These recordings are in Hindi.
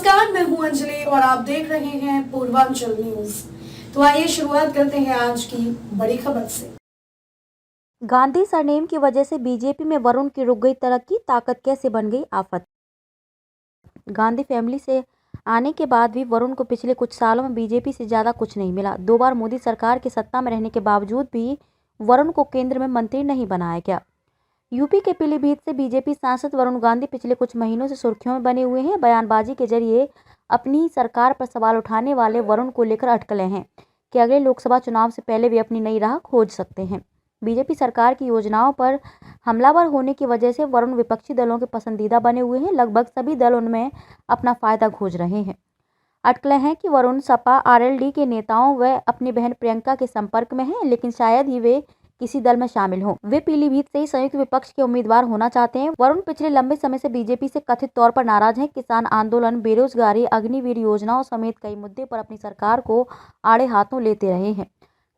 नमस्कार, मैं हूं अंजलि और आप देख रहे हैं पूर्वांचल न्यूज। तो आइए शुरुआत करते हैं आज की बड़ी खबर से। गांधी सरनेम की वजह से बीजेपी में वरुण की रुक गई तरक्की, ताकत कैसे बन गई आफत। गांधी फैमिली से आने के बाद भी वरुण को पिछले कुछ सालों में बीजेपी से ज्यादा कुछ नहीं मिला। 2 बार मोदी सरकार के सत्ता में रहने के बावजूद भी वरुण को केंद्र में मंत्री नहीं बनाया गया। यूपी के पीलीभीत से बीजेपी सांसद वरुण गांधी पिछले कुछ महीनों से सुर्खियों में बने हुए हैं। बयानबाजी के जरिए अपनी सरकार पर सवाल उठाने वाले वरुण को लेकर अटकलें हैं कि अगले लोकसभा चुनाव से पहले वे अपनी नई राह खोज सकते हैं। बीजेपी सरकार की योजनाओं पर हमलावर होने की वजह से वरुण विपक्षी दलों के पसंदीदा बने हुए हैं। लगभग सभी दल उनमें अपना फायदा खोज रहे हैं। अटकलें हैं कि वरुण सपा आरएलडी के नेताओं व अपनी बहन प्रियंका के संपर्क में हैं, लेकिन शायद ही वे किसी दल में शामिल हों। वे पीलीभीत से ही संयुक्त विपक्ष के उम्मीदवार होना चाहते हैं। वरुण पिछले लंबे समय से बीजेपी से कथित तौर पर नाराज हैं। किसान आंदोलन, बेरोजगारी, अग्निवीर योजनाओं समेत कई मुद्दे पर अपनी सरकार को आड़े हाथों लेते रहे हैं।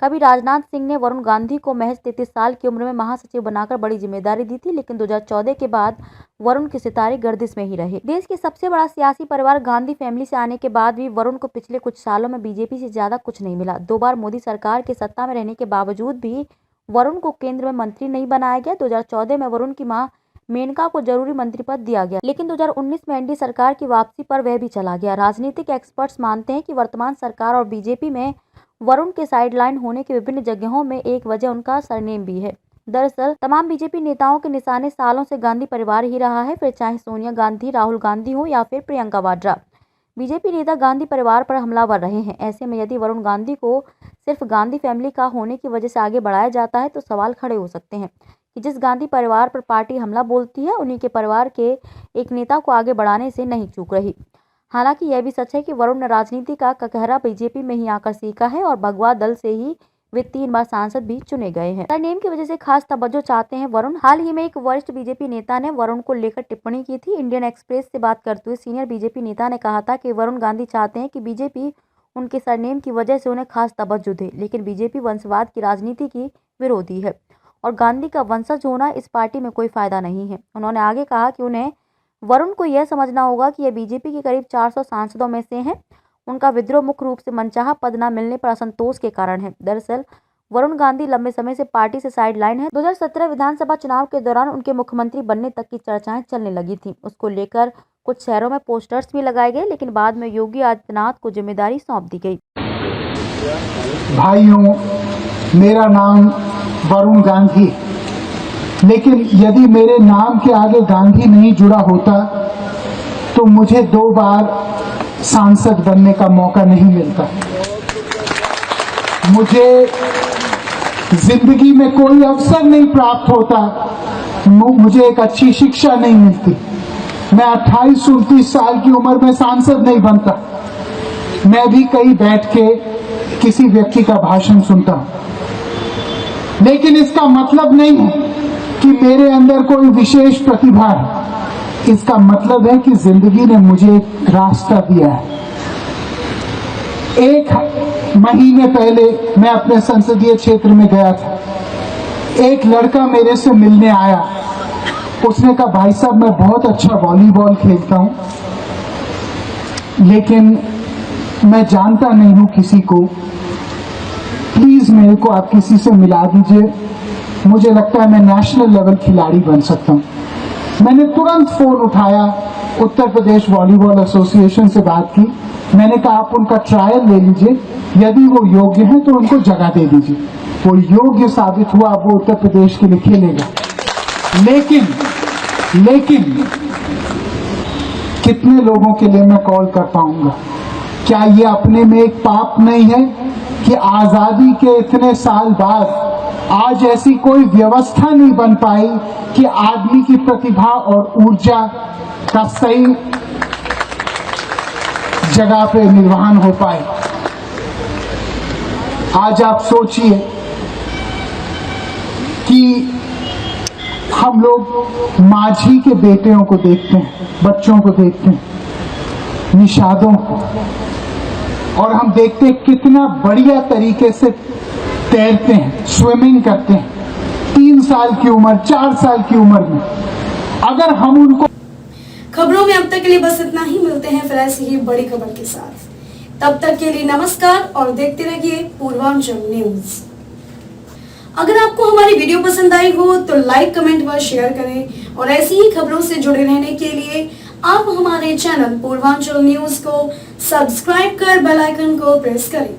कभी राजनाथ सिंह ने वरुण गांधी को महज 33 साल की उम्र में महासचिव बनाकर बड़ी जिम्मेदारी दी थी, लेकिन 2014 के बाद वरुण के सितारे गर्दिश में ही रहे। देश के सबसे बड़ा सियासी परिवार गांधी फैमिली से आने के बाद भी वरुण को पिछले कुछ सालों में बीजेपी से ज्यादा कुछ नहीं मिला। 2 बार मोदी सरकार के सत्ता में रहने के बावजूद भी वरुण को केंद्र में मंत्री नहीं बनाया गया। 2014 में वरुण की मां मेनका को जरूरी मंत्री पद दिया गया, लेकिन 2019 में एनडीए सरकार की वापसी पर वह भी चला गया। राजनीतिक एक्सपर्ट्स मानते हैं कि वर्तमान सरकार और बीजेपी में वरुण के साइडलाइन होने के विभिन्न जगहों में एक वजह उनका सरनेम भी है। दरअसल तमाम बीजेपी नेताओं के निशाने सालों से गांधी परिवार ही रहा है, फिर चाहे सोनिया गांधी, राहुल गांधी हो या फिर प्रियंका वाड्रा। बीजेपी नेता गांधी परिवार पर हमलावर रहे हैं। ऐसे में यदि वरुण गांधी को सिर्फ गांधी फैमिली का होने की वजह से आगे बढ़ाया जाता है तो सवाल खड़े हो सकते हैं कि जिस गांधी परिवार पर पार्टी हमला बोलती है, उन्हीं के परिवार के एक नेता को आगे बढ़ाने से नहीं चूक रही। हालांकि यह भी सच है कि वरुण ने राजनीति का ककहरा बीजेपी में ही आकर सीखा है और भगवा दल से ही वे 3 बार सांसद भी चुने गए हैं। सरनेम की वजह से खास तवज्जो चाहते हैं वरुण। हाल ही में एक वरिष्ठ बीजेपी नेता ने वरुण को लेकर टिप्पणी की थी। इंडियन एक्सप्रेस से बात करते हुए सीनियर बीजेपी नेता ने कहा था कि वरुण गांधी चाहते हैं कि बीजेपी उनके सरनेम की वजह से उन्हें खास तवज्जो दे, लेकिन बीजेपी वंशवाद की राजनीति की विरोधी है और गांधी का वंशज होना इस पार्टी में कोई फायदा नहीं है। उन्होंने आगे कहा कि उन्हें वरुण को यह समझना होगा कि यह बीजेपी के करीब 400 सांसदों में से हैं। उनका विद्रोह मुख्य रूप से मनचाहा पद न मिलने पर असंतोष के कारण है। दरअसल वरुण गांधी लंबे समय से पार्टी से साइडलाइन है। 2017 विधानसभा चुनाव के दौरान उनके मुख्यमंत्री बनने तक की चर्चाएं चलने लगी थी। उसको लेकर कुछ शहरों में पोस्टर्स भी लगाए गए, लेकिन बाद में योगी आदित्यनाथ को जिम्मेदारी सौंप दी गई। भाइयों, मेरा नाम वरुण गांधी, लेकिन यदि मेरे नाम के आगे गांधी नहीं जुड़ा होता तो मुझे 2 बार सांसद बनने का मौका नहीं मिलता। मुझे जिंदगी में कोई अवसर नहीं प्राप्त होता, मुझे एक अच्छी शिक्षा नहीं मिलती। मैं 28-29 साल की उम्र में सांसद नहीं बनता। मैं भी कहीं बैठ के किसी व्यक्ति का भाषण सुनता हूं, लेकिन इसका मतलब नहीं है कि मेरे अंदर कोई विशेष प्रतिभा है। इसका मतलब है कि जिंदगी ने मुझे एक रास्ता दिया है। 1 महीने पहले मैं अपने संसदीय क्षेत्र में गया था। एक लड़का मेरे से मिलने आया। उसने कहा, भाई साहब, मैं बहुत अच्छा वॉलीबॉल खेलता हूं, लेकिन मैं जानता नहीं हूं किसी को, प्लीज मेरे को आप किसी से मिला दीजिए, मुझे लगता है मैं नेशनल लेवल खिलाड़ी बन सकता हूं। मैंने तुरंत फोन उठाया, उत्तर प्रदेश वॉलीबॉल एसोसिएशन से बात की। मैंने कहा, आप उनका ट्रायल ले लीजिए, यदि वो योग्य है तो उनको जगह दे दीजिए। वो योग्य साबित हुआ, वो उत्तर प्रदेश के लिए खेलेगा। लेकिन कितने लोगों के लिए मैं कॉल कर पाऊंगा? क्या ये अपने में एक पाप नहीं है कि आजादी के इतने साल बाद आज ऐसी कोई व्यवस्था नहीं बन पाई कि आदमी की प्रतिभा और ऊर्जा का सही जगह पे निर्वहन हो पाए? आज आप सोचिए कि हम लोग माझी के बेटियों को देखते हैं, बच्चों को देखते हैं, निषादों को, और हम देखते हैं कितना बढ़िया तरीके से तैरते हैं, स्विमिंग करते हैं। 3 साल की उम्र, 4 साल की उम्र में अगर हम उनको खबरों में अब तक के लिए बस इतना ही। मिलते हैं फिर ऐसी ही बड़ी खबर के साथ। तब तक के लिए नमस्कार और देखते रहिए पूर्वांचल न्यूज। अगर आपको हमारी वीडियो पसंद आई हो तो लाइक, कमेंट व शेयर करें और ऐसी ही खबरों से जुड़े रहने के लिए आप हमारे चैनल पूर्वांचल न्यूज को सब्सक्राइब कर बेल आइकन को प्रेस करें।